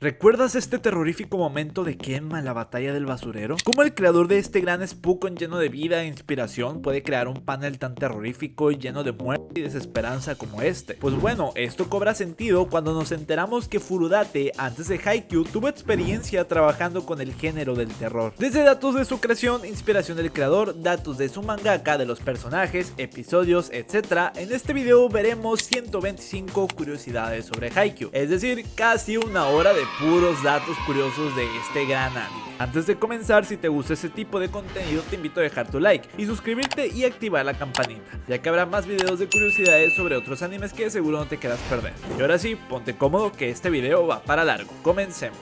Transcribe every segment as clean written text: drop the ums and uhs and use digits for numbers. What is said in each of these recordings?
¿Recuerdas este terrorífico momento de Kenma en la batalla del basurero? ¿Cómo el creador de este gran Spokon lleno de vida e inspiración puede crear un panel tan terrorífico y lleno de muerte y desesperanza como este? Pues bueno, esto cobra sentido cuando nos enteramos que Furudate, antes de Haikyuu, tuvo experiencia trabajando con el género del terror. Desde datos de su creación, inspiración del creador, datos de su mangaka, de los personajes, episodios, etc. En este video veremos 125 curiosidades sobre Haikyuu, es decir, casi una hora de puros datos curiosos de este gran anime. Antes de comenzar, si te gusta este tipo de contenido, te invito a dejar tu like y suscribirte y activar la campanita, ya que habrá más videos de curiosidades sobre otros animes que seguro no te quieras perder. Y ahora sí, ponte cómodo que este video va para largo. Comencemos.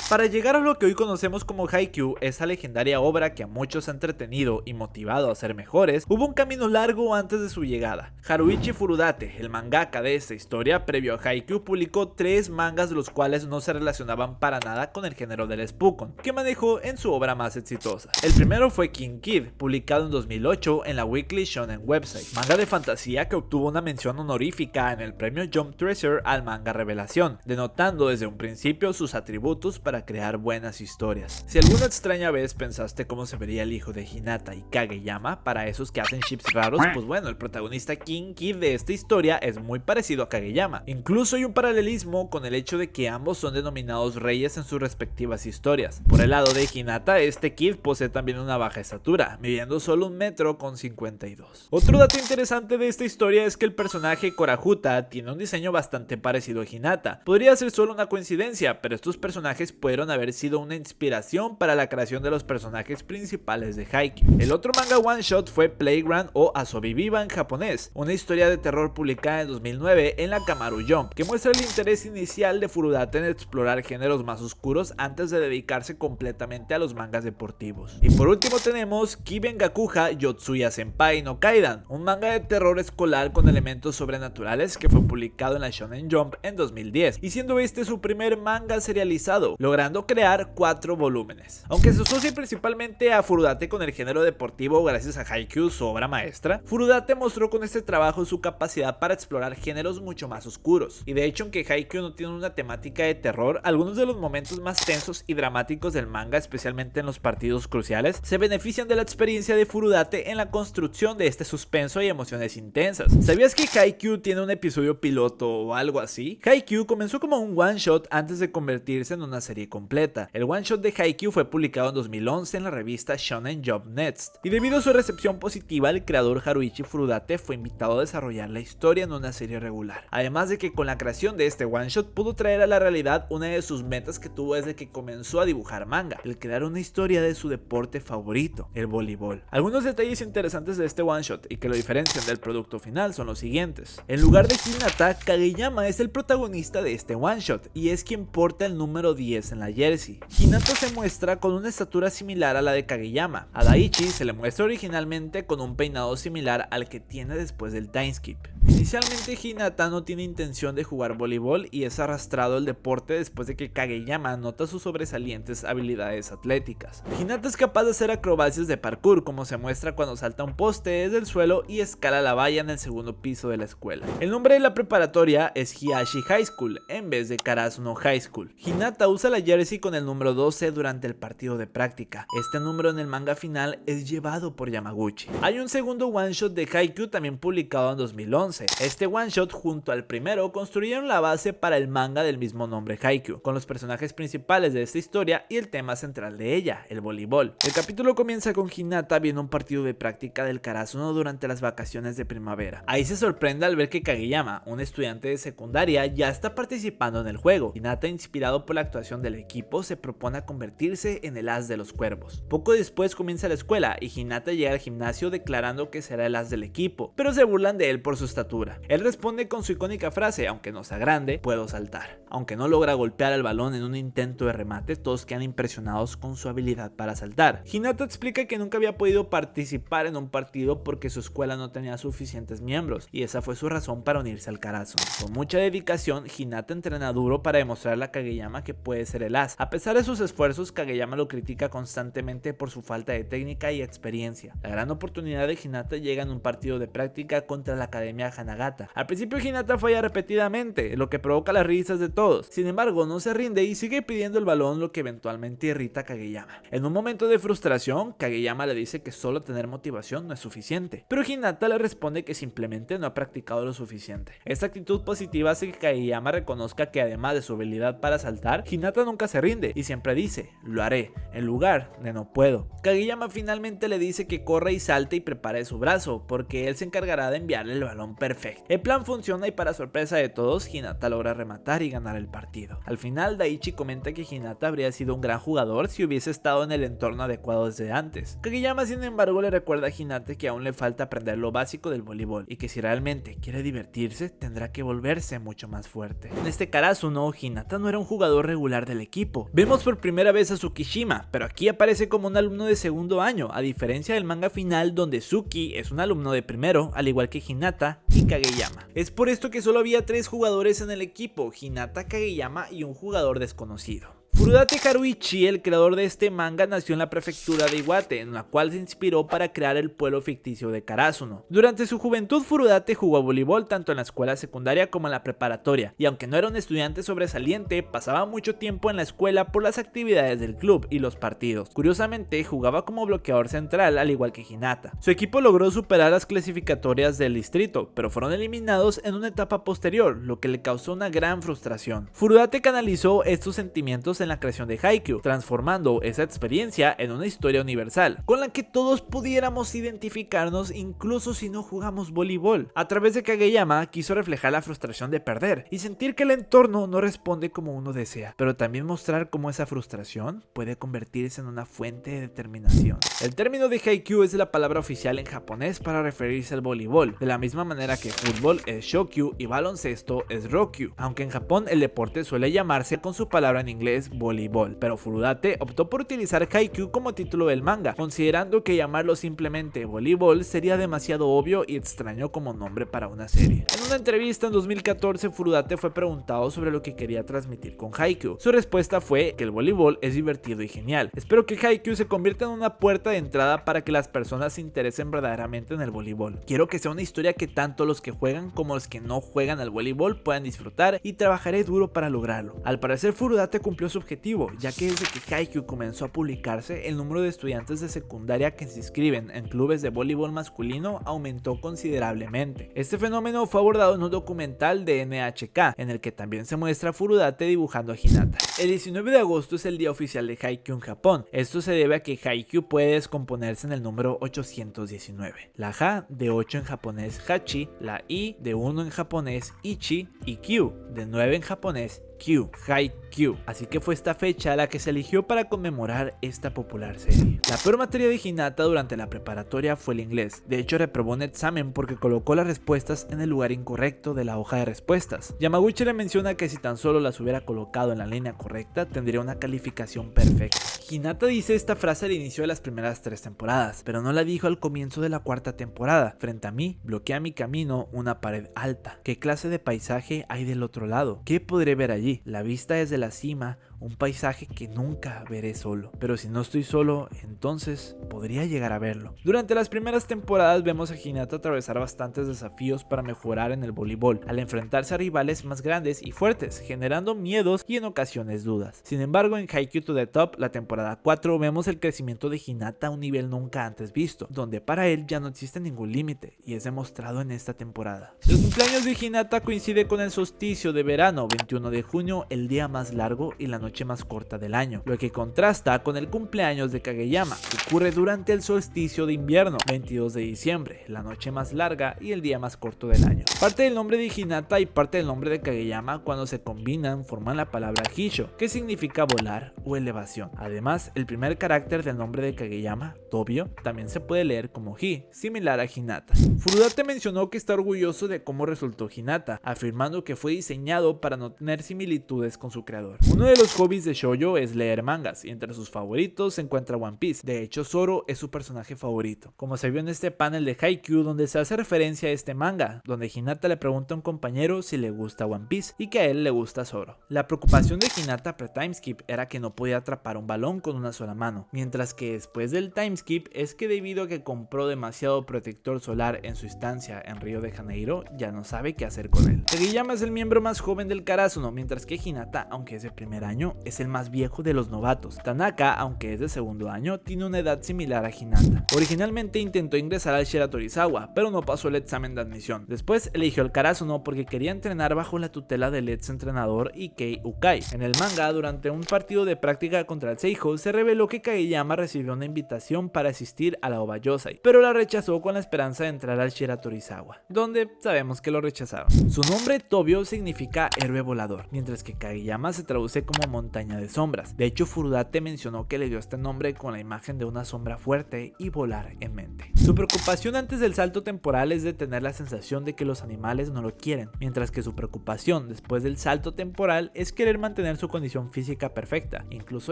Para llegar a lo que hoy conocemos como Haikyuu, esa legendaria obra que a muchos ha entretenido y motivado a ser mejores, hubo un camino largo antes de su llegada. Haruichi Furudate, el mangaka de esta historia, previo a Haikyuu, publicó 3 mangas de los cuales no se relacionaban para nada con el género del Spokon, que manejó en su obra más exitosa. El primero fue King Kid, publicado en 2008 en la Weekly Shonen Website, manga de fantasía que obtuvo una mención honorífica en el premio Jump Treasure al manga revelación, denotando desde un principio sus atributos para crear buenas historias. Si alguna extraña vez pensaste cómo se vería el hijo de Hinata y Kageyama, para esos que hacen ships raros, pues bueno, el protagonista King Kid de esta historia es muy parecido a Kageyama. Incluso hay un paralelismo con el hecho de que ambos son denominados reyes en sus respectivas historias. Por el lado de Hinata, este Kid posee también una baja estatura, midiendo solo 1,52 m. Otro dato interesante de esta historia es que el personaje Korahuta tiene un diseño bastante parecido a Hinata. Podría ser solo una coincidencia, pero estos personajes pudieron haber sido una inspiración para la creación de los personajes principales de Haikyuu. El otro manga one shot fue Playground o Asobi Viva en japonés, una historia de terror publicada en 2009 en la Kamaru Jump, que muestra el interés inicial de Furudate en explorar géneros más oscuros antes de dedicarse completamente a los mangas deportivos. Y por último tenemos Kiben Gakuja Yotsuya Senpai no Kaidan, un manga de terror escolar con elementos sobrenaturales que fue publicado en la Shonen Jump en 2010, y siendo este su primer manga serializado, logrando crear 4 volúmenes. Aunque se asocia principalmente a Furudate con el género deportivo gracias a Haikyuu, su obra maestra, Furudate mostró con este trabajo su capacidad para explorar géneros mucho más oscuros. Y de hecho, aunque Haikyuu no tiene una temática de terror, algunos de los momentos más tensos y dramáticos del manga, especialmente en los partidos cruciales, se benefician de la experiencia de Furudate en la construcción de este suspenso y emociones intensas. ¿Sabías que Haikyuu tiene un episodio piloto o algo así? Haikyuu comenzó como un one shot antes de convertirse en una serie completa. El one shot de Haikyuu fue publicado en 2011 en la revista Shonen Jump Next, y debido a su recepción positiva, el creador Haruichi Furudate fue invitado a desarrollar la historia en una serie regular. Además de que con la creación de este one shot pudo traer a la realidad una de sus metas que tuvo desde que comenzó a dibujar manga, el crear una historia de su deporte favorito, el voleibol. Algunos detalles interesantes de este one shot y que lo diferencian del producto final son los siguientes. En lugar de Hinata, Kageyama es el protagonista de este one shot y es quien porta el número 10 en la jersey. Hinata se muestra con una estatura similar a la de Kageyama. A Daichi se le muestra originalmente con un peinado similar al que tiene después del timeskip. Inicialmente Hinata no tiene intención de jugar voleibol y es arrastrado al deporte después de que Kageyama nota sus sobresalientes habilidades atléticas. Hinata es capaz de hacer acrobacias de parkour, como se muestra cuando salta un poste desde el suelo y escala la valla en el segundo piso de la escuela. El nombre de la preparatoria es Hiashi High School en vez de Karasuno High School. Hinata usa la jersey con el número 12 durante el partido de práctica. Este número en el manga final es llevado por Yamaguchi. Hay un segundo one shot de Haikyuu también publicado en 2011. Este one shot junto al primero construyeron la base para el manga del mismo nombre Haikyuu, con los personajes principales de esta historia y el tema central de ella, el voleibol. El capítulo comienza con Hinata viendo un partido de práctica del Karasuno durante las vacaciones de primavera. Ahí se sorprende al ver que Kageyama, un estudiante de secundaria, ya está participando en el juego. Hinata, inspirado por la actuación del equipo, se propone a convertirse en el as de los cuervos. Poco después comienza la escuela y Hinata llega al gimnasio declarando que será el as del equipo, pero se burlan de él por su estatura estatura. Él responde con su icónica frase: aunque no sea grande, puedo saltar. Aunque no logra golpear el balón en un intento de remate, todos quedan impresionados con su habilidad para saltar. Hinata explica que nunca había podido participar en un partido porque su escuela no tenía suficientes miembros, y esa fue su razón para unirse al Karasuno. Con mucha dedicación, Hinata entrena duro para demostrarle a Kageyama que puede ser el as. A pesar de sus esfuerzos, Kageyama lo critica constantemente por su falta de técnica y experiencia. La gran oportunidad de Hinata llega en un partido de práctica contra la Academia Hanagata. Al principio Hinata falla repetidamente, lo que provoca las risas de todos. Sin embargo, no se rinde y sigue pidiendo el balón, lo que eventualmente irrita a Kageyama. En un momento de frustración, Kageyama le dice que solo tener motivación no es suficiente, pero Hinata le responde que simplemente no ha practicado lo suficiente. Esta actitud positiva hace que Kageyama reconozca que además de su habilidad para saltar, Hinata nunca se rinde y siempre dice: lo haré, en lugar de no puedo. Kageyama finalmente le dice que corra y salte y prepare su brazo, porque él se encargará de enviarle el balón perfecto. El plan funciona y para sorpresa de todos, Hinata logra rematar y ganar el partido. Al final, Daichi comenta que Hinata habría sido un gran jugador si hubiese estado en el entorno adecuado desde antes. Kageyama, sin embargo, le recuerda a Hinata que aún le falta aprender lo básico del voleibol y que si realmente quiere divertirse, tendrá que volverse mucho más fuerte. En este Karasuno, Hinata no era un jugador regular del equipo. Vemos por primera vez a Tsukishima, pero aquí aparece como un alumno de segundo año, a diferencia del manga final donde Tsuki es un alumno de primero, al igual que Hinata y Kageyama. Es por esto que solo había 3 jugadores en el equipo: Hinata, Kageyama y un jugador desconocido. Furudate Haruichi, el creador de este manga, nació en la prefectura de Iwate, en la cual se inspiró para crear el pueblo ficticio de Karasuno. Durante su juventud, Furudate jugó voleibol tanto en la escuela secundaria como en la preparatoria, y aunque no era un estudiante sobresaliente, pasaba mucho tiempo en la escuela por las actividades del club y los partidos. Curiosamente, jugaba como bloqueador central, al igual que Hinata. Su equipo logró superar las clasificatorias del distrito, pero fueron eliminados en una etapa posterior, lo que le causó una gran frustración. Furudate canalizó estos sentimientos en la creación de Haikyuu, transformando esa experiencia en una historia universal, con la que todos pudiéramos identificarnos incluso si no jugamos voleibol. A través de Kageyama quiso reflejar la frustración de perder y sentir que el entorno no responde como uno desea, pero también mostrar cómo esa frustración puede convertirse en una fuente de determinación. El término de Haikyuu es la palabra oficial en japonés para referirse al voleibol, de la misma manera que fútbol es Shokyu y baloncesto es Rokyu, aunque en Japón el deporte suele llamarse con su palabra en inglés voleibol, pero Furudate optó por utilizar Haikyuu como título del manga, considerando que llamarlo simplemente voleibol sería demasiado obvio y extraño como nombre para una serie. En una entrevista en 2014, Furudate fue preguntado sobre lo que quería transmitir con Haikyuu. Su respuesta fue que el voleibol es divertido y genial. Espero que Haikyuu se convierta en una puerta de entrada para que las personas se interesen verdaderamente en el voleibol. Quiero que sea una historia que tanto los que juegan como los que no juegan al voleibol puedan disfrutar y trabajaré duro para lograrlo. Al parecer, Furudate cumplió su objetivo, ya que desde que Haikyuu comenzó a publicarse, el número de estudiantes de secundaria que se inscriben en clubes de voleibol masculino aumentó considerablemente. Este fenómeno fue abordado en un documental de NHK, en el que también se muestra a Furudate dibujando a Hinata. El 19 de agosto es el día oficial de Haikyuu en Japón. Esto se debe a que Haikyuu puede descomponerse en el número 819. La Ja de 8 en japonés Hachi, la I de 1 en japonés Ichi y Kyu de 9 en japonés Q, Haikyuu. Así que fue esta fecha la que se eligió para conmemorar esta popular serie. La peor materia de Hinata durante la preparatoria fue el inglés. De hecho, reprobó un examen porque colocó las respuestas en el lugar incorrecto de la hoja de respuestas. Yamaguchi le menciona que si tan solo las hubiera colocado en la línea correcta, tendría una calificación perfecta. Hinata dice esta frase al inicio de las primeras 3 temporadas, pero no la dijo al comienzo de la 4ª temporada. Frente a mí, bloquea mi camino una pared alta. ¿Qué clase de paisaje hay del otro lado? ¿Qué podré ver allí? La vista desde la cima, un paisaje que nunca veré solo. Pero si no estoy solo, entonces podría llegar a verlo. Durante las primeras temporadas vemos a Hinata atravesar bastantes desafíos para mejorar en el voleibol, al enfrentarse a rivales más grandes y fuertes, generando miedos y en ocasiones dudas. Sin embargo, en Haikyuu to the Top, la temporada 4, vemos el crecimiento de Hinata a un nivel nunca antes visto, donde para él ya no existe ningún límite, y es demostrado en esta temporada. El cumpleaños de Hinata coincide con el solsticio de verano, 21 de junio, el día más largo y la noche noche más corta del año, lo que contrasta con el cumpleaños de Kageyama, que ocurre durante el solsticio de invierno, 22 de diciembre, la noche más larga y el día más corto del año. Parte del nombre de Hinata y parte del nombre de Kageyama, cuando se combinan, forman la palabra Hisho, que significa volar o elevación. Además, el primer carácter del nombre de Kageyama, Tobio, también se puede leer como Hi, similar a Hinata. Furudate mencionó que está orgulloso de cómo resultó Hinata, afirmando que fue diseñado para no tener similitudes con su creador. Uno de los hobbies de shoujo es leer mangas, y entre sus favoritos se encuentra One Piece. De hecho, Zoro es su personaje favorito, como se vio en este panel de Haikyuu donde se hace referencia a este manga, donde Hinata le pregunta a un compañero si le gusta One Piece y que a él le gusta Zoro. La preocupación de Hinata pre-timeskip era que no podía atrapar un balón con una sola mano, mientras que después del timeskip es que debido a que compró demasiado protector solar en su estancia en Río de Janeiro, ya no sabe qué hacer con él. Kageyama es el miembro más joven del Karasuno, mientras que Hinata, aunque es de primer año, es el más viejo de los novatos. Tanaka, aunque es de segundo año, tiene una edad similar a Hinata. Originalmente intentó ingresar al Shiratorizawa, pero no pasó el examen de admisión. Después eligió el Karasuno porque quería entrenar bajo la tutela del ex entrenador Ikei Ukai. En el manga, durante un partido de práctica contra el Seijo, se reveló que Kageyama recibió una invitación para asistir a la Obayosai, pero la rechazó con la esperanza de entrar al Shiratorizawa, donde sabemos que lo rechazaron. Su nombre Tobio significa héroe volador, mientras que Kageyama se traduce como montaña de sombras. De hecho, Furudate mencionó que le dio este nombre con la imagen de una sombra fuerte y volar en mente. Su preocupación antes del salto temporal es de tener la sensación de que los animales no lo quieren, mientras que su preocupación después del salto temporal es querer mantener su condición física perfecta, incluso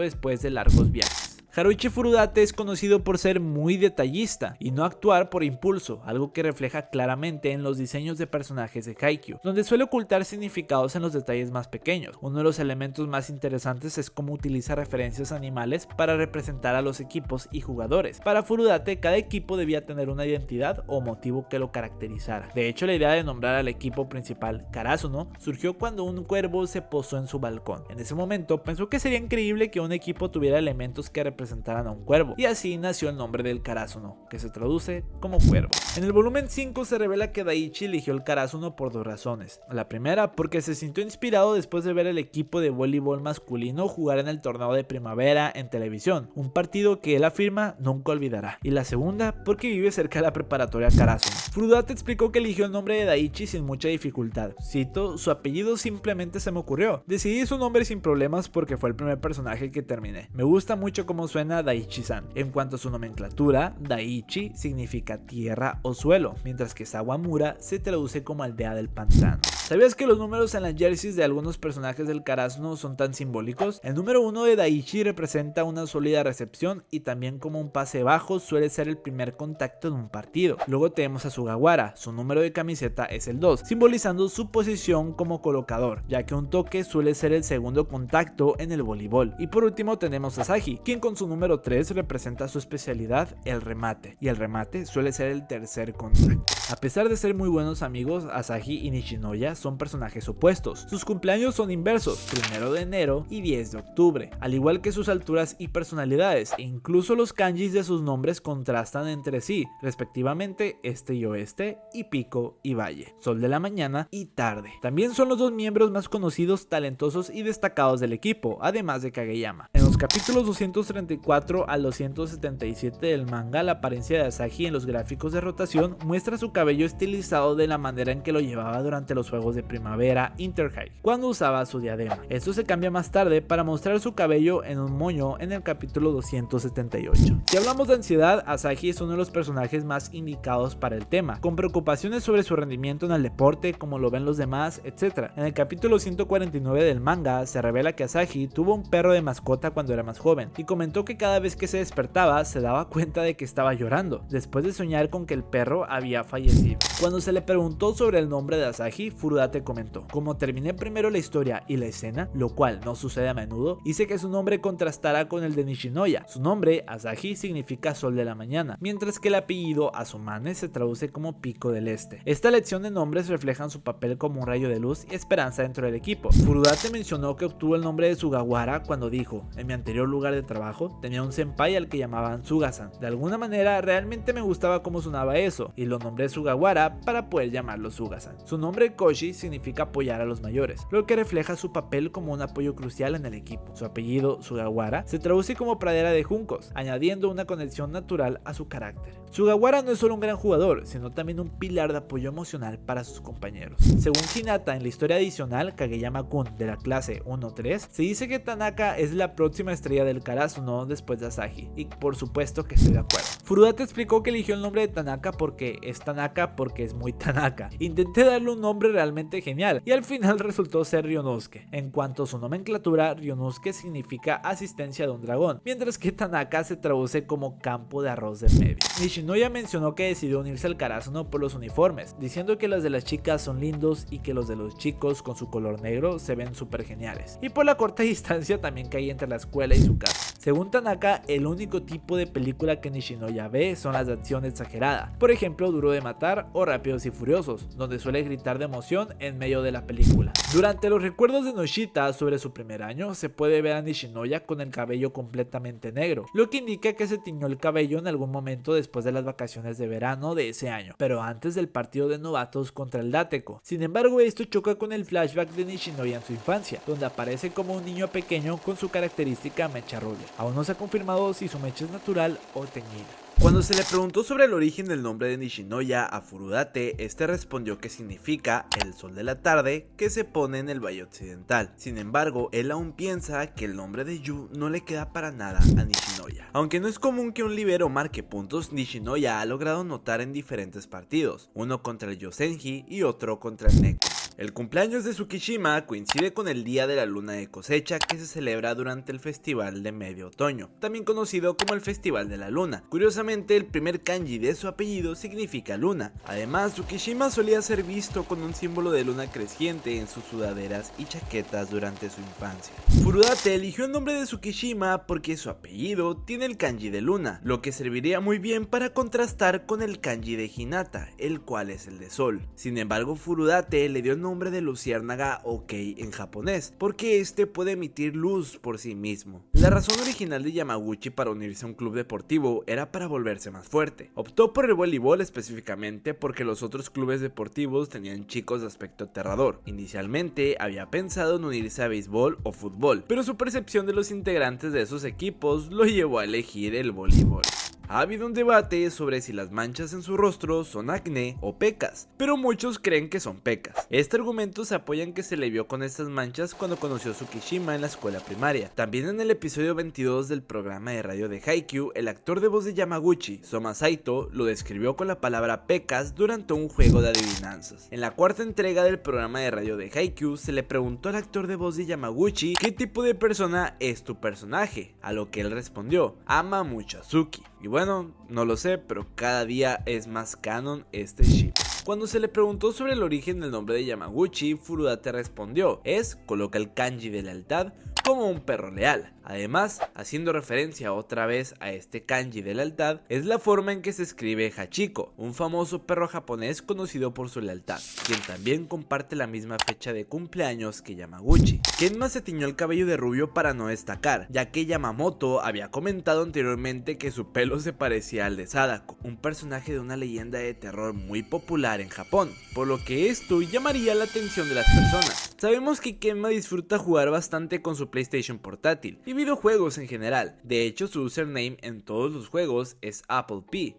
después de largos viajes. Haruichi Furudate es conocido por ser muy detallista y no actuar por impulso, algo que refleja claramente en los diseños de personajes de Haikyuu, donde suele ocultar significados en los detalles más pequeños. Uno de los elementos más interesantes es cómo utiliza referencias a animales para representar a los equipos y jugadores. Para Furudate, cada equipo debía tener una identidad o motivo que lo caracterizara. De hecho, la idea de nombrar al equipo principal Karasuno surgió cuando un cuervo se posó en su balcón. En ese momento pensó que sería increíble que un equipo tuviera elementos que representaran a un cuervo, y así nació el nombre del Karasuno, que se traduce como cuervo. En el volumen 5 se revela que Daichi eligió el Karasuno por dos razones. La primera, porque se sintió inspirado después de ver el equipo de voleibol masculino jugar en el torneo de primavera en televisión, un partido que él afirma nunca olvidará. Y la segunda, porque vive cerca de la preparatoria Karasuno. Furudate explicó que eligió el nombre de Daichi sin mucha dificultad. Cito: su apellido simplemente se me ocurrió. Decidí su nombre sin problemas porque fue el primer personaje que terminé. Me gusta mucho cómo suena Daichi-san. En cuanto a su nomenclatura, Daichi significa tierra o suelo, mientras que Sawamura se traduce como aldea del pantano. ¿Sabías que los números en las jerseys de algunos personajes del Karasuno son tan simbólicos? El número 1 de Daichi representa una sólida recepción y también como un pase bajo suele ser el primer contacto en un partido. Luego tenemos a Sugawara, su número de camiseta es el 2, simbolizando su posición como colocador, ya que un toque suele ser el segundo contacto en el voleibol. Y por último tenemos a Asahi, quien con su número 3 representa su especialidad, el remate, y el remate suele ser el tercer contacto. A pesar de ser muy buenos amigos, Asahi y Nishinoya son personajes opuestos. Sus cumpleaños son inversos, 1 de enero y 10 de octubre, al igual que sus alturas y personalidades, e incluso los kanjis de sus nombres contrastan entre sí, respectivamente este y oeste, y pico y valle, sol de la mañana y tarde. También son los dos miembros más conocidos, talentosos y destacados del equipo, además de Kageyama. En los capítulos 234 al 277 del manga, la apariencia de Asahi en los gráficos de rotación muestra su cabello estilizado de la manera en que lo llevaba durante los juegos de primavera Interhigh, cuando usaba su diadema. Esto se cambia más tarde para mostrar su cabello en un moño en el capítulo 278. Si hablamos de ansiedad, Asahi es uno de los personajes más indicados para el tema, con preocupaciones sobre su rendimiento en el deporte, como lo ven los demás, etc. En el capítulo 149 del manga se revela que Asahi tuvo un perro de mascota cuando era más joven y comentó que cada vez que se despertaba se daba cuenta de que estaba llorando, después de soñar con que el perro había fallecido. Cuando se le preguntó sobre el nombre de Asahi, Furudate comentó: como terminé primero la historia y la escena, lo cual no sucede a menudo, hice que su nombre contrastara con el de Nishinoya. Su nombre, Asahi, significa sol de la mañana, mientras que el apellido Asumane se traduce como pico del este. Esta elección de nombres reflejan su papel como un rayo de luz y esperanza dentro del equipo. Furudate mencionó que obtuvo el nombre de Sugawara cuando dijo: en mi anterior lugar de trabajo tenía un senpai al que llamaban Suga-san. De alguna manera realmente me gustaba cómo sonaba eso y lo nombré Sugawara para poder llamarlo Suga-san. Su nombre Koshi significa apoyar a los mayores, lo que refleja su papel como un apoyo crucial en el equipo. Su apellido Sugawara se traduce como pradera de juncos, añadiendo una conexión natural a su carácter. Sugawara no es solo un gran jugador, sino también un pilar de apoyo emocional para sus compañeros. Según Hinata, en la historia adicional Kageyama-kun de la clase 1-3, se dice que Tanaka es la próxima estrella del Karasuno después de Asahi, y por supuesto que estoy de acuerdo. Furudate explicó que eligió el nombre de Tanaka porque es muy Tanaka. Intenté darle un nombre realmente genial y al final resultó ser Ryonosuke. En cuanto a su nomenclatura, Ryonosuke significa asistencia de un dragón, mientras que Tanaka se traduce como campo de arroz del medio. Nishinoya mencionó que decidió unirse al Karasuno por los uniformes, diciendo que los de las chicas son lindos y que los de los chicos con su color negro se ven súper geniales, y por la corta distancia también que hay entre la escuela y su casa. Según Tanaka, el único tipo de película que Nishinoya ve son las de acción exagerada, por ejemplo Duro de Matar o Rápidos y Furiosos, donde suele gritar de emoción en medio de la película. Durante los recuerdos de Noshita sobre su primer año, se puede ver a Nishinoya con el cabello completamente negro, lo que indica que se tiñó el cabello en algún momento después de las vacaciones de verano de ese año, pero antes del partido de novatos contra el Dateko. Sin embargo, esto choca con el flashback de Nishinoya en su infancia, donde aparece como un niño pequeño con su característica mecha rubia. Aún no se ha confirmado si su mecha es natural o teñida. Cuando se le preguntó sobre el origen del nombre de Nishinoya a Furudate, este respondió que significa el sol de la tarde que se pone en el valle occidental. Sin embargo, él aún piensa que el nombre de Yu no le queda para nada a Nishinoya. Aunque no es común que un libero marque puntos, Nishinoya ha logrado notar en diferentes partidos, uno contra el Yosenji y otro contra el Neko. El cumpleaños de Tsukishima coincide con el día de la luna de cosecha que se celebra durante el festival de medio otoño, también conocido como el festival de la luna. Curiosamente, el primer kanji de su apellido significa luna. Además, Tsukishima solía ser visto con un símbolo de luna creciente en sus sudaderas y chaquetas durante su infancia. Furudate eligió el nombre de Tsukishima porque su apellido tiene el kanji de luna, lo que serviría muy bien para contrastar con el kanji de Hinata, el cual es el de sol. Sin embargo, Furudate le dio el nombre de luciérnaga o kei en japonés, porque este puede emitir luz por sí mismo. La razón original de Yamaguchi para unirse a un club deportivo era para volverse más fuerte. Optó por el voleibol específicamente porque los otros clubes deportivos tenían chicos de aspecto aterrador. Inicialmente había pensado en unirse a béisbol o fútbol, pero su percepción de los integrantes de esos equipos lo llevó a elegir el voleibol. Ha habido un debate sobre si las manchas en su rostro son acné o pecas, pero muchos creen que son pecas. Este argumento se apoya en que se le vio con estas manchas cuando conoció a Tsukishima en la escuela primaria. También en el episodio 22 del programa de radio de Haikyuu, el actor de voz de Yamaguchi, Soma Saito, lo describió con la palabra pecas durante un juego de adivinanzas. En la cuarta entrega del programa de radio de Haikyuu, se le preguntó al actor de voz de Yamaguchi qué tipo de persona es tu personaje, a lo que él respondió: ama mucho a Suki. Y bueno, no lo sé, pero cada día es más canon este ship. Cuando se le preguntó sobre el origen del nombre de Yamaguchi, Furudate respondió: coloca el kanji de lealtad como un perro leal. Además, haciendo referencia otra vez a este kanji de lealtad, es la forma en que se escribe Hachiko, un famoso perro japonés conocido por su lealtad, quien también comparte la misma fecha de cumpleaños que Yamaguchi. Kenma se tiñó el cabello de rubio para no destacar, ya que Yamamoto había comentado anteriormente que su pelo se parecía al de Sadako, un personaje de una leyenda de terror muy popular en Japón, por lo que esto llamaría la atención de las personas. Sabemos que Kenma disfruta jugar bastante con su PlayStation portátil y videojuegos en general. De hecho, su username en todos los juegos es Apple P,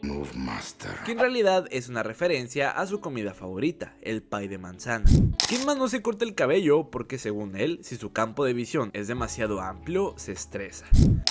que en realidad es una referencia a su comida favorita, el pie de manzana. Kenma no se corta el cabello porque, según él, si su campo de visión es demasiado amplio, se estresa.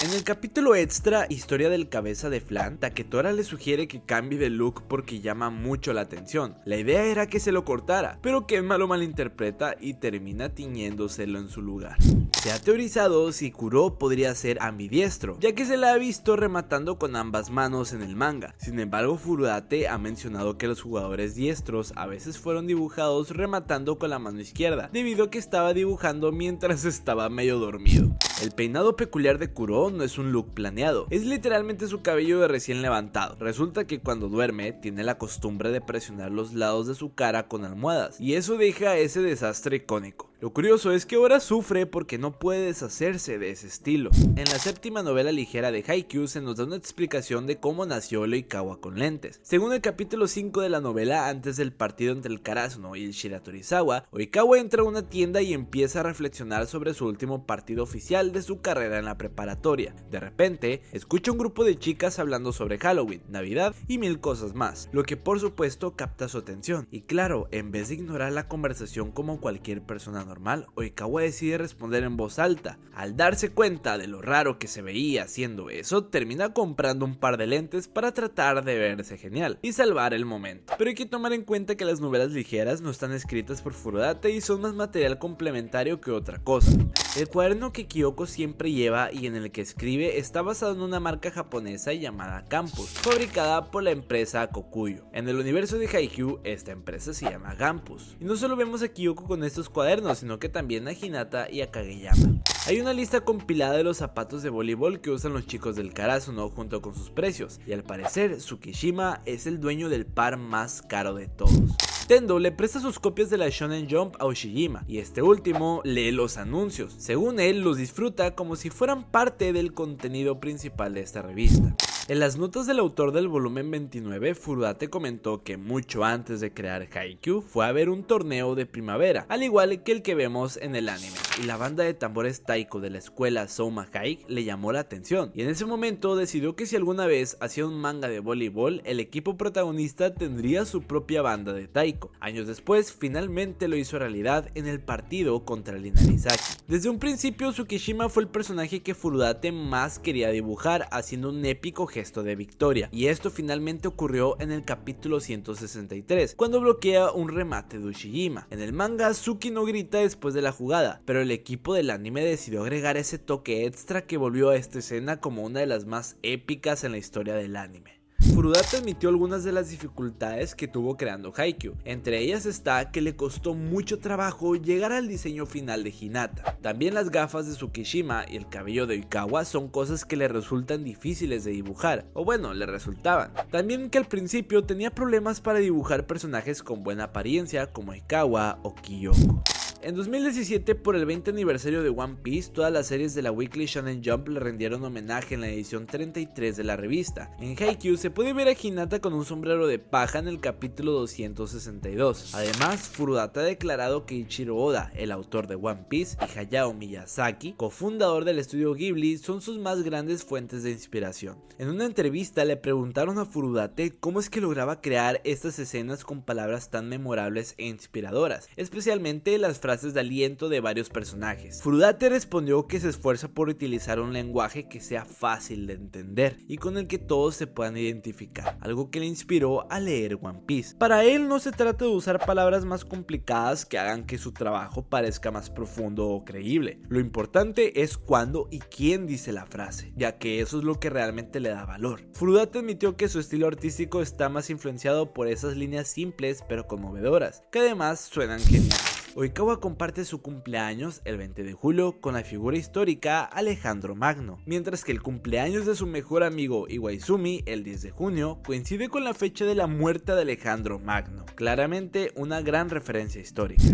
En el capítulo extra Historia del cabeza de flan, Taketora le sugiere que cambie de look porque llama mucho la atención. La idea era que se lo cortara, pero Kenma lo malinterpreta y termina tiñéndoselo en su lugar. Se ha teorizado si Kuro podría ser ambidiestro, ya que se la ha visto rematando con ambas manos en el manga. Sin embargo, Furudate ha mencionado que los jugadores diestros a veces fueron dibujados rematando con la mano izquierda, debido a que estaba dibujando mientras estaba medio dormido. El peinado peculiar de Kuro no es un look planeado, es literalmente su cabello de recién levantado. Resulta que cuando duerme tiene la costumbre de presionar los lados de su cara con almohadas, y eso deja ese desastre icónico. Lo curioso es que Obra sufre porque no puede deshacerse de ese estilo. En la séptima novela ligera de Haikyuu se nos da una explicación de cómo nació el Oikawa con lentes. Según el capítulo 5 de la novela, antes del partido entre el Karasuno y el Shiratorizawa, Oikawa entra a una tienda y empieza a reflexionar sobre su último partido oficial de su carrera en la preparatoria. De repente, escucha un grupo de chicas hablando sobre Halloween, Navidad y mil cosas más, lo que por supuesto capta su atención. Y claro, en vez de ignorar la conversación como cualquier persona normal, Oikawa decide responder en voz alta. Al darse cuenta de lo raro que se veía haciendo eso, termina comprando un par de lentes para tratar de verse genial y salvar el momento. Pero hay que tomar en cuenta que las novelas ligeras no están escritas por Furudate y son más material complementario que otra cosa. El cuaderno que Kyoko siempre lleva y en el que escribe está basado en una marca japonesa llamada Campus, fabricada por la empresa Kokuyo. En el universo de Haikyuu, esta empresa se llama Campus. Y no solo vemos a Kyoko con estos cuadernos, sino que también a Hinata y a Kageyama. Hay una lista compilada de los zapatos de voleibol que usan los chicos del Karasuno junto con sus precios, y al parecer Tsukishima es el dueño del par más caro de todos. Tendo le presta sus copias de la Shonen Jump a Ushijima y este último lee los anuncios. Según él, los disfruta como si fueran parte del contenido principal de esta revista. En las notas del autor del volumen 29, Furudate comentó que mucho antes de crear Haikyuu fue a ver un torneo de primavera, al igual que el que vemos en el anime, y la banda de tambores taiko de la escuela Souma High le llamó la atención, y en ese momento decidió que si alguna vez hacía un manga de voleibol, el equipo protagonista tendría su propia banda de taiko. Años después, finalmente lo hizo realidad en el partido contra el Inarizaki. Desde un principio, Tsukishima fue el personaje que Furudate más quería dibujar, haciendo un épico gesto de victoria, y esto finalmente ocurrió en el capítulo 163, cuando bloquea un remate de Ushijima. En el manga, Suki no grita después de la jugada, pero el equipo del anime decidió agregar ese toque extra que volvió a esta escena como una de las más épicas en la historia del anime. Furudate admitió algunas de las dificultades que tuvo creando Haikyuu, entre ellas está que le costó mucho trabajo llegar al diseño final de Hinata. También las gafas de Tsukishima y el cabello de Oikawa son cosas que le resultan difíciles de dibujar, o bueno, le resultaban. También que al principio tenía problemas para dibujar personajes con buena apariencia como Oikawa o Kyoko. En 2017, por el 20 aniversario de One Piece, todas las series de la Weekly Shonen Jump le rendieron homenaje en la edición 33 de la revista. En Haikyuu se puede ver a Hinata con un sombrero de paja en el capítulo 262. Además, Furudate ha declarado que Ichiro Oda, el autor de One Piece, y Hayao Miyazaki, cofundador del estudio Ghibli, son sus más grandes fuentes de inspiración. En una entrevista le preguntaron a Furudate cómo es que lograba crear estas escenas con palabras tan memorables e inspiradoras, especialmente las frases de aliento de varios personajes. Furudate respondió que se esfuerza por utilizar un lenguaje que sea fácil de entender y con el que todos se puedan identificar, algo que le inspiró a leer One Piece. Para él no se trata de usar palabras más complicadas que hagan que su trabajo parezca más profundo o creíble. Lo importante es cuándo y quién dice la frase, ya que eso es lo que realmente le da valor. Furudate admitió que su estilo artístico está más influenciado por esas líneas simples pero conmovedoras, que además suenan geniales. Oikawa comparte su cumpleaños el 20 de julio con la figura histórica Alejandro Magno, mientras que el cumpleaños de su mejor amigo Iwaizumi, el 10 de junio, coincide con la fecha de la muerte de Alejandro Magno, claramente una gran referencia histórica.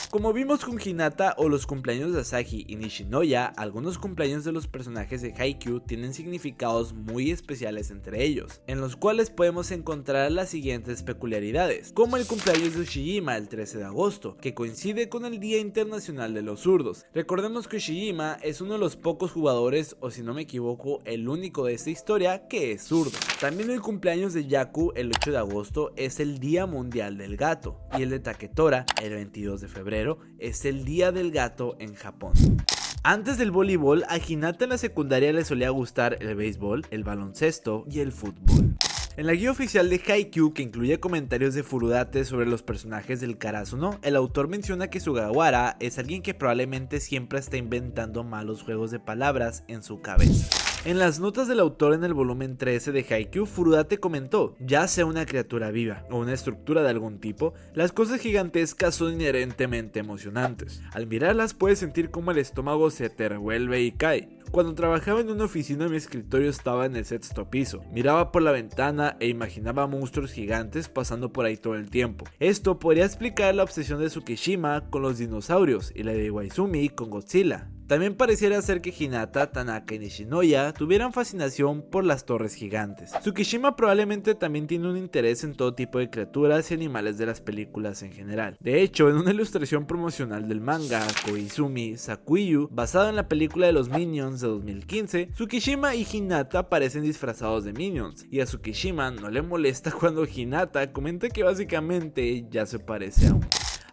Como vimos con Hinata o los cumpleaños de Asahi y Nishinoya, algunos cumpleaños de los personajes de Haikyuu tienen significados muy especiales entre ellos, en los cuales podemos encontrar las siguientes peculiaridades, como el cumpleaños de Ushijima el 13 de agosto, que coincide con el Día Internacional de los Zurdos. Recordemos que Ushijima es uno de los pocos jugadores, o si no me equivoco, el único de esta historia que es zurdo. También el cumpleaños de Yaku el 8 de agosto es el Día Mundial del Gato, y el de Taketora el 22 de febrero es el Día del Gato en Japón. Antes del voleibol, a Hinata en la secundaria le solía gustar el béisbol, el baloncesto y el fútbol. En la guía oficial de Haikyuu, que incluye comentarios de Furudate sobre los personajes del Karasuno, el autor menciona que Sugawara es alguien que probablemente siempre está inventando malos juegos de palabras en su cabeza. En las notas del autor en el volumen 13 de Haikyuu, Furudate comentó: ya sea una criatura viva o una estructura de algún tipo, las cosas gigantescas son inherentemente emocionantes. Al mirarlas puedes sentir cómo el estómago se te revuelve y cae. Cuando trabajaba en una oficina, mi escritorio estaba en el sexto piso. Miraba por la ventana e imaginaba monstruos gigantes pasando por ahí todo el tiempo. Esto podría explicar la obsesión de Tsukishima con los dinosaurios y la de Iwaizumi con Godzilla. También pareciera ser que Hinata, Tanaka y Nishinoya tuvieran fascinación por las torres gigantes. Tsukishima probablemente también tiene un interés en todo tipo de criaturas y animales de las películas en general. De hecho, en una ilustración promocional del manga Koizumi Sakuyu, basado en la película de los Minions de 2015, Tsukishima y Hinata aparecen disfrazados de Minions, y a Tsukishima no le molesta cuando Hinata comenta que básicamente ya se parece a uno.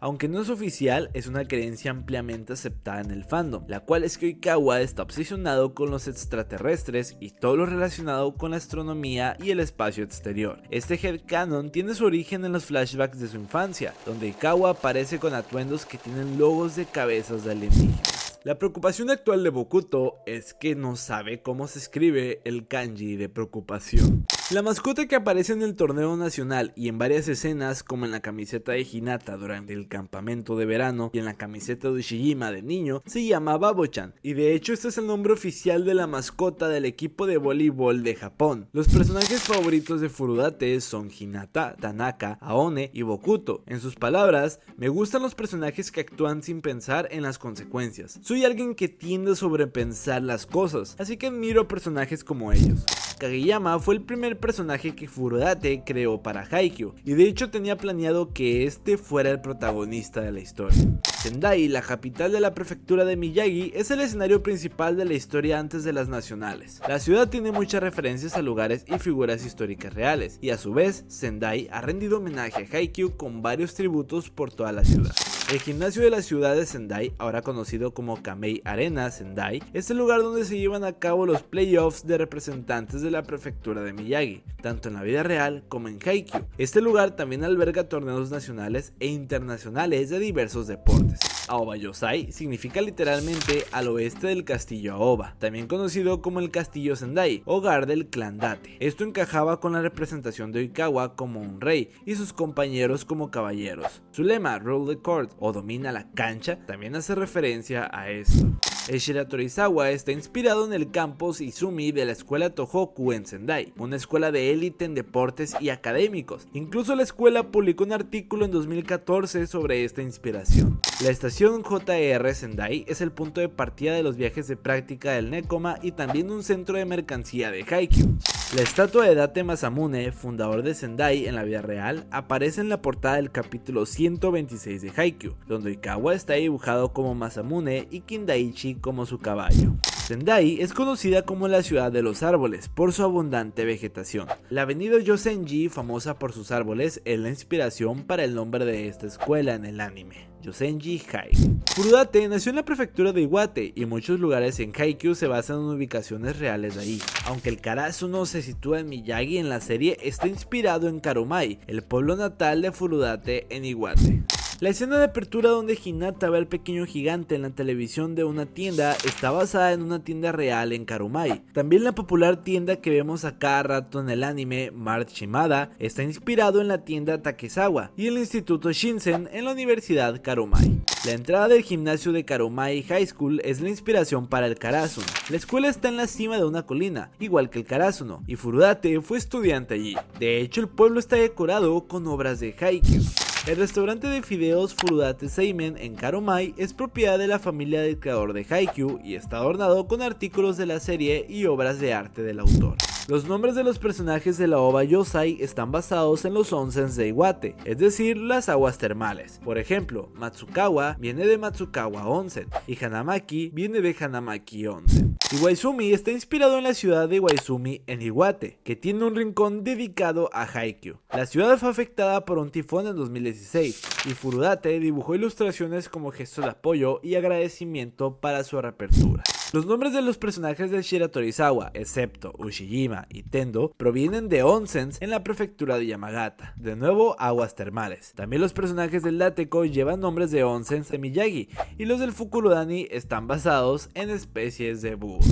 Aunque no es oficial, es una creencia ampliamente aceptada en el fandom, la cual es que Oikawa está obsesionado con los extraterrestres y todo lo relacionado con la astronomía y el espacio exterior. Este headcanon tiene su origen en los flashbacks de su infancia, donde Oikawa aparece con atuendos que tienen logos de cabezas de alienígenas. La preocupación actual de Bokuto es que no sabe cómo se escribe el kanji de preocupación. La mascota que aparece en el torneo nacional y en varias escenas, como en la camiseta de Hinata durante el campamento de verano y en la camiseta de Ushijima de niño, se llama Babo-chan, y de hecho este es el nombre oficial de la mascota del equipo de voleibol de Japón. Los personajes favoritos de Furudate son Hinata, Tanaka, Aone y Bokuto. En sus palabras, me gustan los personajes que actúan sin pensar en las consecuencias. Soy alguien que tiende a sobrepensar las cosas, así que admiro a personajes como ellos. Kageyama fue el primer personaje que Furudate creó para Haikyuu, y de hecho tenía planeado que este fuera el protagonista de la historia. Sendai, la capital de la prefectura de Miyagi, es el escenario principal de la historia antes de las nacionales. La ciudad tiene muchas referencias a lugares y figuras históricas reales, y a su vez, Sendai ha rendido homenaje a Haikyuu con varios tributos por toda la ciudad. El gimnasio de la ciudad de Sendai, ahora conocido como Kamei Arena Sendai, es el lugar donde se llevan a cabo los playoffs de representantes de la prefectura de Miyagi, tanto en la vida real como en Haikyuu. Este lugar también alberga torneos nacionales e internacionales de diversos deportes. Aoba Yosai significa literalmente al oeste del castillo Aoba, también conocido como el castillo Sendai, hogar del clan Date. Esto encajaba con la representación de Oikawa como un rey y sus compañeros como caballeros. Su lema, Rule the Court o domina la cancha, también hace referencia a esto. El Shiratorizawa está inspirado en el campus Izumi de la escuela Tohoku en Sendai, una escuela de élite en deportes y académicos. Incluso la escuela publicó un artículo en 2014 sobre esta inspiración. La estación JR Sendai es el punto de partida de los viajes de práctica del Nekoma y también un centro de mercancía de Haikyuu. La estatua de Date Masamune, fundador de Sendai en la vida real, aparece en la portada del capítulo 126 de Haikyuu, donde Oikawa está dibujado como Masamune y Kindaichi como su caballo. Sendai es conocida como la ciudad de los árboles por su abundante vegetación. La avenida Yosenji, famosa por sus árboles, es la inspiración para el nombre de esta escuela en el anime, Yosenji High. Furudate nació en la prefectura de Iwate y muchos lugares en Haikyuu se basan en ubicaciones reales de ahí. Aunque el Karasuno se sitúa en Miyagi en la serie, está inspirado en Karumai, el pueblo natal de Furudate en Iwate. La escena de apertura donde Hinata ve al pequeño gigante en la televisión de una tienda está basada en una tienda real en Karumai. También la popular tienda que vemos a cada rato en el anime, Mart Shimada, está inspirado en la tienda Takesawa y el instituto Shinsen en la universidad Karumai. La entrada del gimnasio de Karumai High School es la inspiración para el Karasuno. La escuela está en la cima de una colina, igual que el Karasuno, y Furudate fue estudiante allí. De hecho, el pueblo está decorado con obras de Haikyuu. El restaurante de fideos Furudate Seimen en Karumai es propiedad de la familia del creador de Haikyuu y está adornado con artículos de la serie y obras de arte del autor. Los nombres de los personajes de la Aoba Yosai están basados en los onsens de Iwate, es decir, las aguas termales. Por ejemplo, Matsukawa viene de Matsukawa Onsen y Hanamaki viene de Hanamaki Onsen. Iwaizumi está inspirado en la ciudad de Iwaizumi en Iwate, que tiene un rincón dedicado a Haikyuu. La ciudad fue afectada por un tifón en 2016 y Furudate dibujó ilustraciones como gesto de apoyo y agradecimiento para su reapertura. Los nombres de los personajes del Shiratorizawa, excepto Ushijima y Tendo, provienen de onsens en la prefectura de Yamagata, de nuevo aguas termales. También los personajes del Dateko llevan nombres de onsens de Miyagi y los del Fukurodani están basados en especies de búhos.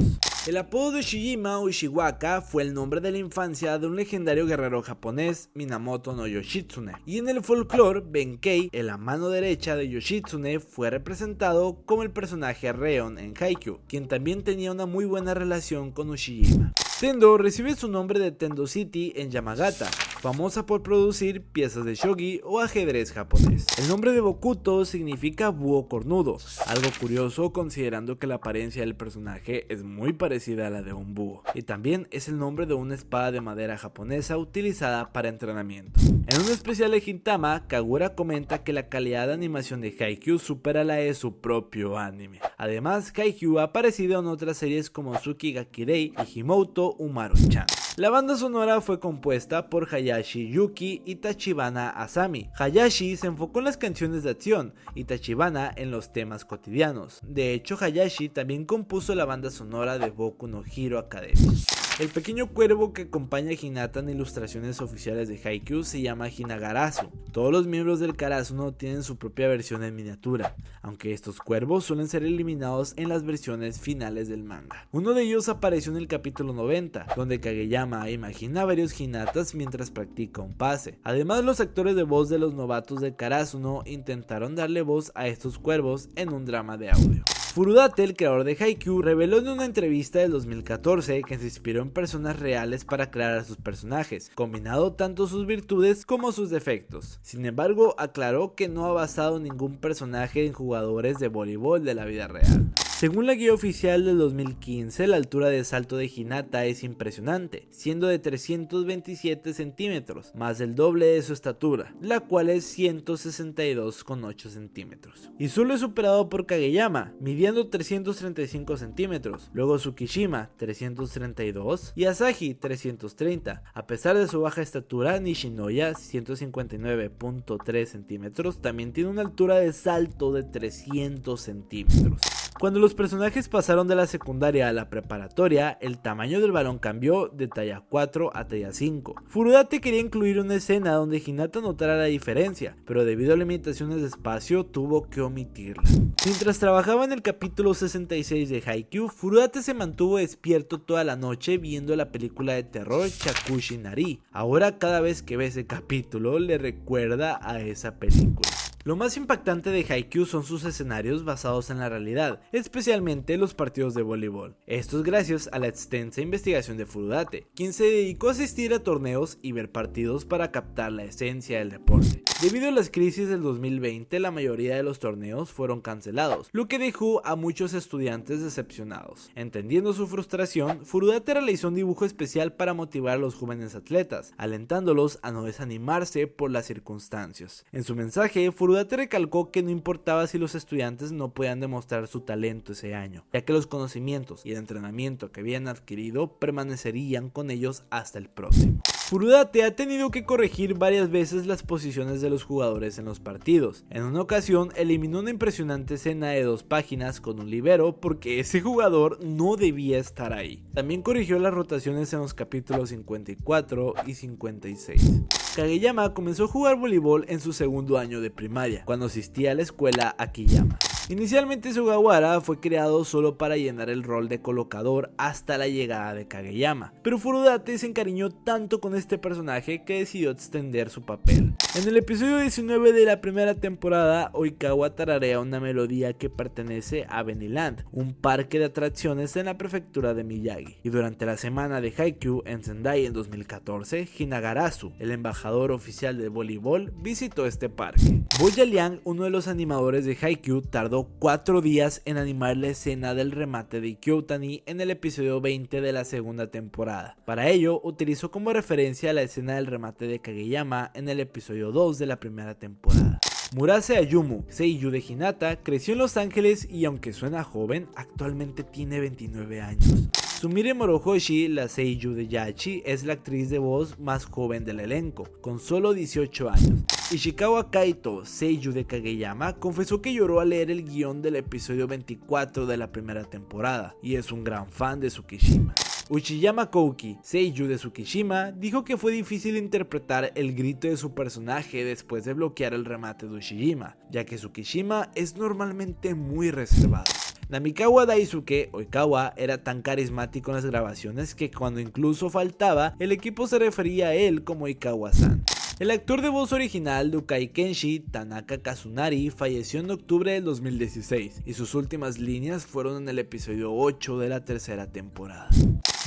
El apodo de Ushijima Ushiwaka fue el nombre de la infancia de un legendario guerrero japonés, Minamoto no Yoshitsune, y en el folclore, Benkei, en la mano derecha de Yoshitsune, fue representado como el personaje Reon en Haikyuu, quien también tenía una muy buena relación con Ushijima. Tendo recibe su nombre de Tendo City en Yamagata, famosa por producir piezas de shogi o ajedrez japonés. El nombre de Bokuto significa búho cornudo, algo curioso considerando que la apariencia del personaje es muy parecida a la de un búho, y también es el nombre de una espada de madera japonesa utilizada para entrenamiento. En un especial de Gintama, Kagura comenta que la calidad de animación de Haikyuu supera la de su propio anime. Además, Haikyuu ha aparecido en otras series como Tsuki ga Kirei y Himouto Umaru-chan. La banda sonora fue compuesta por Hayashi Yuki y Tachibana Asami. Hayashi se enfocó en las canciones de acción y Tachibana en los temas cotidianos. De hecho, Hayashi también compuso la banda sonora de Boku no Hero Academia. El pequeño cuervo que acompaña a Hinata en ilustraciones oficiales de Haikyuu se llama Hinagarasu. Todos los miembros del Karasuno tienen su propia versión en miniatura, aunque estos cuervos suelen ser eliminados en las versiones finales del manga. Uno de ellos apareció en el capítulo 90, donde Kageyama imagina a varios Hinatas mientras practica un pase. Además, los actores de voz de los novatos del Karasuno intentaron darle voz a estos cuervos en un drama de audio. Furudate, el creador de Haikyuu, reveló en una entrevista del 2014 que se inspiró en personas reales para crear a sus personajes, combinado tanto sus virtudes como sus defectos. Sin embargo, aclaró que no ha basado ningún personaje en jugadores de voleibol de la vida real. Según la guía oficial del 2015, la altura de salto de Hinata es impresionante, siendo de 327 centímetros, más del doble de su estatura, la cual es 162,8 centímetros. Y solo es superado por Kageyama, midiendo 335 centímetros, luego Tsukishima 332 y Asahi 330. A pesar de su baja estatura, Nishinoya 159,3 centímetros también tiene una altura de salto de 300 centímetros. Cuando los personajes pasaron de la secundaria a la preparatoria, el tamaño del balón cambió de talla 4 a talla 5. Furudate quería incluir una escena donde Hinata notara la diferencia, pero debido a limitaciones de espacio tuvo que omitirla. Mientras trabajaba en el capítulo 66 de Haikyuu, Furudate se mantuvo despierto toda la noche viendo la película de terror Shakushi Nari. Ahora cada vez que ve ese capítulo le recuerda a esa película. Lo más impactante de Haikyuu son sus escenarios basados en la realidad, especialmente los partidos de voleibol. Esto es gracias a la extensa investigación de Furudate, quien se dedicó a asistir a torneos y ver partidos para captar la esencia del deporte. Debido a las crisis del 2020, la mayoría de los torneos fueron cancelados, lo que dejó a muchos estudiantes decepcionados. Entendiendo su frustración, Furudate realizó un dibujo especial para motivar a los jóvenes atletas, alentándolos a no desanimarse por las circunstancias. En su mensaje, Furudate recalcó que no importaba si los estudiantes no podían demostrar su talento ese año, ya que los conocimientos y el entrenamiento que habían adquirido permanecerían con ellos hasta el próximo. Furudate ha tenido que corregir varias veces las posiciones de los jugadores en los partidos. En una ocasión eliminó una impresionante escena de 2 páginas con un libero porque ese jugador no debía estar ahí. También corrigió las rotaciones en los capítulos 54 y 56. Kageyama comenzó a jugar voleibol en su segundo año de primaria, cuando asistía a la escuela Akiyama. Inicialmente Sugawara fue creado solo para llenar el rol de colocador hasta la llegada de Kageyama, pero Furudate se encariñó tanto con este personaje que decidió extender su papel. En el episodio 19 de la primera temporada, Oikawa tararea una melodía que pertenece a Beniland, un parque de atracciones en la prefectura de Miyagi, y durante la semana de Haikyuu en Sendai en 2014, Hinagarasu, el embajador oficial de voleibol, visitó este parque. Boya Liang, uno de los animadores de Haikyuu, tardó 4 días en animar la escena del remate de Kyoutani en el episodio 20 de la segunda temporada. Para ello, utilizó como referencia la escena del remate de Kageyama en el episodio 2 de la primera temporada. Murase Ayumu, seiyuu de Hinata, creció en Los Ángeles y aunque suena joven, actualmente tiene 29 años. Sumire Morohoshi, la seiyuu de Yachi, es la actriz de voz más joven del elenco, con solo 18 años. Ishikawa Kaito, seiyuu de Kageyama, confesó que lloró al leer el guión del episodio 24 de la primera temporada, y es un gran fan de Tsukishima. Uchiyama Kouki, seiyuu de Tsukishima, dijo que fue difícil interpretar el grito de su personaje después de bloquear el remate de Ushijima, ya que Tsukishima es normalmente muy reservado. Namikawa Daisuke, Oikawa, era tan carismático en las grabaciones que cuando incluso faltaba, el equipo se refería a él como Oikawa-san. El actor de voz original de Ukai Kenshi, Tanaka Kazunari, falleció en octubre del 2016 y sus últimas líneas fueron en el episodio 8 de la tercera temporada.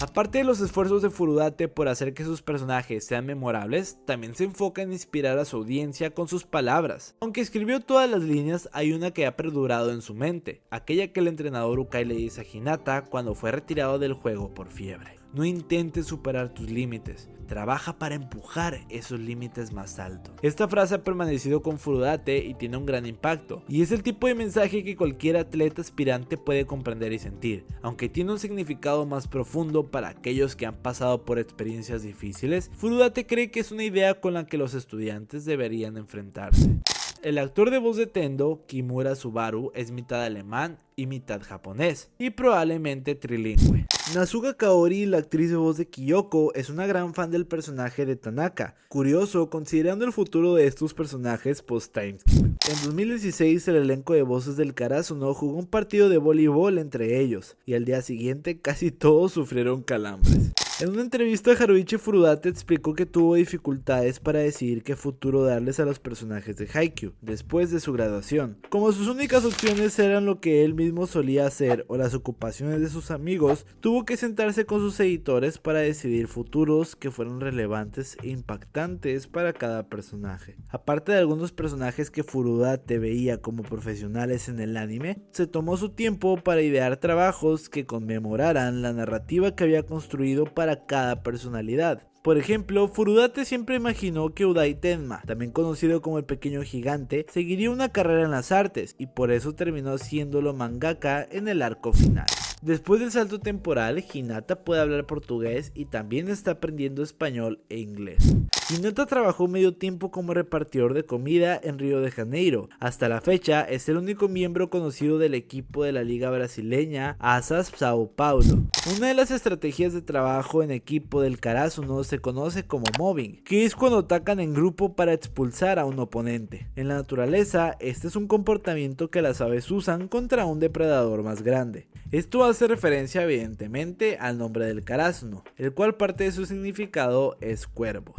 Aparte de los esfuerzos de Furudate por hacer que sus personajes sean memorables, también se enfoca en inspirar a su audiencia con sus palabras. Aunque escribió todas las líneas, hay una que ha perdurado en su mente, aquella que el entrenador Ukai le dice a Hinata cuando fue retirado del juego por fiebre. No intentes superar tus límites, trabaja para empujar esos límites más altos. Esta frase ha permanecido con Furudate y tiene un gran impacto, y es el tipo de mensaje que cualquier atleta aspirante puede comprender y sentir. Aunque tiene un significado más profundo para aquellos que han pasado por experiencias difíciles, Furudate cree que es una idea con la que los estudiantes deberían enfrentarse. El actor de voz de Tendo, Kimura Subaru, es mitad alemán y mitad japonés, y probablemente trilingüe. Nasuga Kaori, la actriz de voz de Kyoko, es una gran fan del personaje de Tanaka. Curioso, considerando el futuro de estos personajes post-timeskip. En 2016, el elenco de voces del Karasuno jugó un partido de voleibol entre ellos, y al día siguiente casi todos sufrieron calambres. En una entrevista, Haruichi Furudate explicó que tuvo dificultades para decidir qué futuro darles a los personajes de Haikyuu después de su graduación. Como sus únicas opciones eran lo que él mismo solía hacer o las ocupaciones de sus amigos, tuvo que sentarse con sus editores para decidir futuros que fueran relevantes e impactantes para cada personaje. Aparte de algunos personajes que Furudate veía como profesionales en el anime, se tomó su tiempo para idear trabajos que conmemoraran la narrativa que había construido para cada personalidad. Por ejemplo, Furudate siempre imaginó que Udai Tenma, también conocido como el pequeño gigante, seguiría una carrera en las artes y por eso terminó siéndolo mangaka en el arco final. Después del salto temporal, Hinata puede hablar portugués y también está aprendiendo español e inglés. Hinata trabajó medio tiempo como repartidor de comida en Río de Janeiro. Hasta la fecha es el único miembro conocido del equipo de la liga brasileña Asas Sao Paulo. Una de las estrategias de trabajo en equipo del Karasuno se conoce como mobbing, que es cuando atacan en grupo para expulsar a un oponente. En la naturaleza, este es un comportamiento que las aves usan contra un depredador más grande. Esto hace referencia evidentemente al nombre del Karasuno, el cual parte de su significado es cuervos.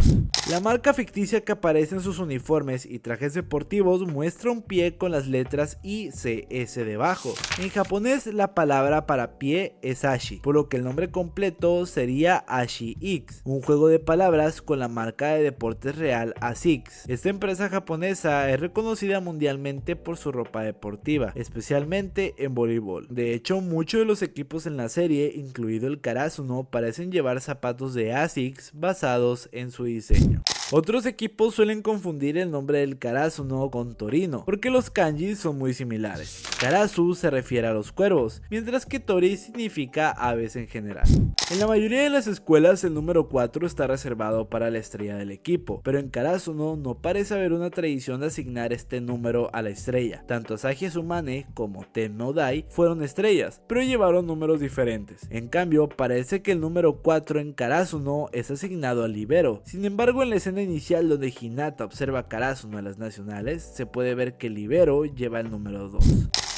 La marca ficticia que aparece en sus uniformes y trajes deportivos muestra un pie con las letras ICS debajo. En japonés la palabra para pie es Ashi, por lo que el nombre completo sería Ashi X, un juego de palabras con la marca de deportes real ASICS. Esta empresa japonesa es reconocida mundialmente por su ropa deportiva, especialmente en voleibol. De hecho, muchos de los equipos en la serie, incluido el Karasuno, parecen llevar zapatos de ASICS basados en su diseño. Otros equipos suelen confundir el nombre del Karasuno con Torino, porque los kanjis son muy similares. Karasu se refiere a los cuervos, mientras que Tori significa aves en general. En la mayoría de las escuelas el número 4 está reservado para la estrella del equipo, pero en Karasuno no parece haber una tradición de asignar este número a la estrella. Tanto Asahi Sumane como Tenma Udai fueron estrellas, pero llevaron números diferentes. En cambio, parece que el número 4 en Karasuno es asignado al libero. Sin embargo, en la escena inicial donde Hinata observa a Karasuno en las nacionales, se puede ver que el libero lleva el número 2.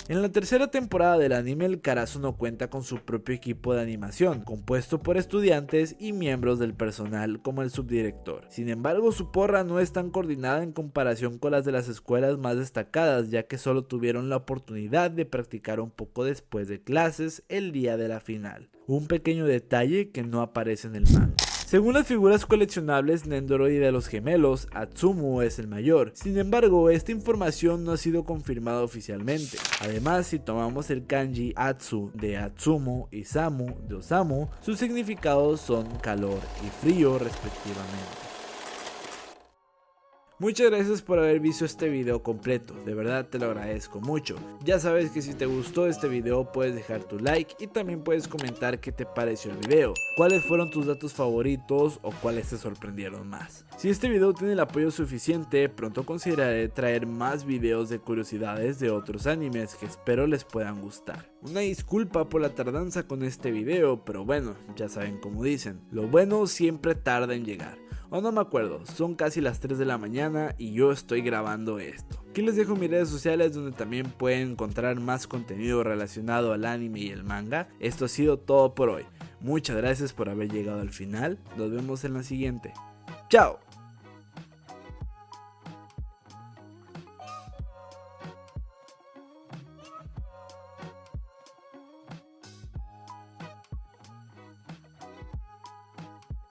En la tercera temporada del anime, el Karasuno cuenta con su propio equipo de animación, compuesto por estudiantes y miembros del personal como el subdirector. Sin embargo, su porra no es tan coordinada en comparación con las de las escuelas más destacadas, ya que solo tuvieron la oportunidad de practicar un poco después de clases el día de la final. Un pequeño detalle que no aparece en el manga. Según las figuras coleccionables Nendoroid de los gemelos, Atsumu es el mayor. Sin embargo, esta información no ha sido confirmada oficialmente. Además, si tomamos el kanji Atsu de Atsumu y Samu de Osamu, sus significados son calor y frío respectivamente. Muchas gracias por haber visto este video completo, de verdad te lo agradezco mucho. Ya sabes que si te gustó este video puedes dejar tu like y también puedes comentar qué te pareció el video, cuáles fueron tus datos favoritos o cuáles te sorprendieron más. Si este video tiene el apoyo suficiente, pronto consideraré traer más videos de curiosidades de otros animes que espero les puedan gustar. Una disculpa por la tardanza con este video, pero bueno, ya saben cómo dicen, lo bueno siempre tarda en llegar. O no me acuerdo, son casi las 3 de la mañana y yo estoy grabando esto. Aquí les dejo mis redes sociales donde también pueden encontrar más contenido relacionado al anime y el manga. Esto ha sido todo por hoy. Muchas gracias por haber llegado al final. Nos vemos en la siguiente. ¡Chao!